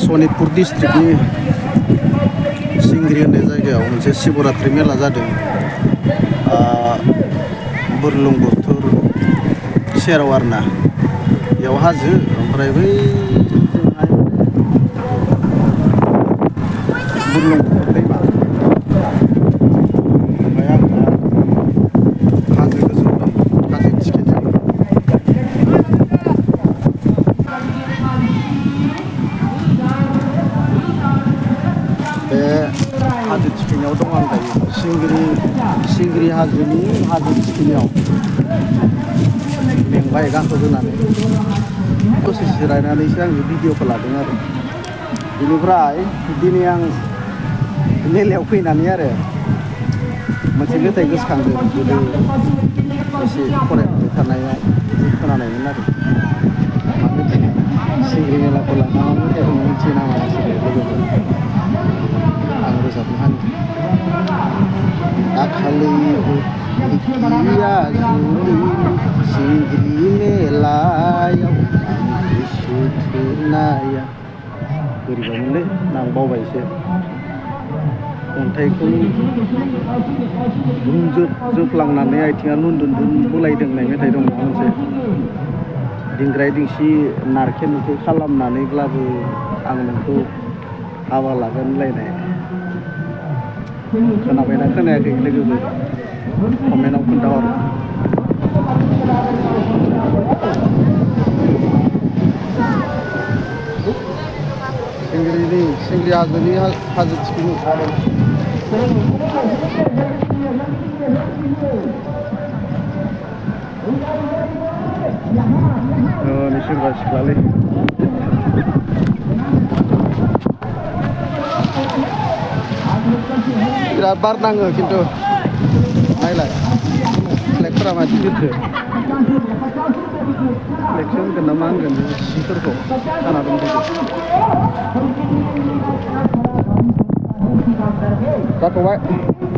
सनितपुर डिस्ट्रिक्टनि सिंग्रि होननाय जायगायाव मोनसे शिवरात्रि मेला जादों। बुरलुंबुथुर सेराव आरोना, बेयाव हाजो ओमफ्राय बै बुरलुंबुथुर दैमा, ओमफ्राय आं दा हाजो गोजौ दं, हाजो थिखिनियाव। बे हाजो थिखिनियाव दं आं दायो, सिंग्रि हाजोनि हाजो थिखिनियाव मेंबाय गाखोबोनानै। दसे जिरायनानैसो आं भिडिअखौ लादों आरो। बेनिफ्राय दिनै आं मेलायाव फैनानै आरो मोनसे मेथाइ गोसोखांदों, गोदो एसे फरायफुबाय थानायाव खोनानायमोन आरो। मा मेथाइ? सिंग्रि मेलाखौ लाना मा मेथाइ दङ मिथियो नामा नोंसोरो लोगोफोर? आं रोजाबनो हानि। दाखालि बिखिया जुलि सिंग्रि मेलायाव गोसो थोनाया। बोरैबामोनलै, आं बावबाय एसे। अन्थाइखौ जोफ्लांनानै आथिङा लुनदुन बुलायदों होननाय मेथाइ दं ना मोनसे। दिंग्राय दिंसि नारखेलखौ खालामनानैब्लाबो आं नोंखौ हाबा लागोन होनलायनाय। खोनाबायना खोनायाखै लोगोफोर? कमेन्टआव खोन्थाहर। सिंग्रि हाजोनि हाजो थिखिनि नै सेंग्रा सिख्लालै। बिराद बार नाङो खिन्थु नायलाय फ्लेगफोरा मादि बिरखो। फ्लेगसो होनगोन ना मा होनगोन सिफोरखौ खाना दोनफैदो। जाथ'बाय।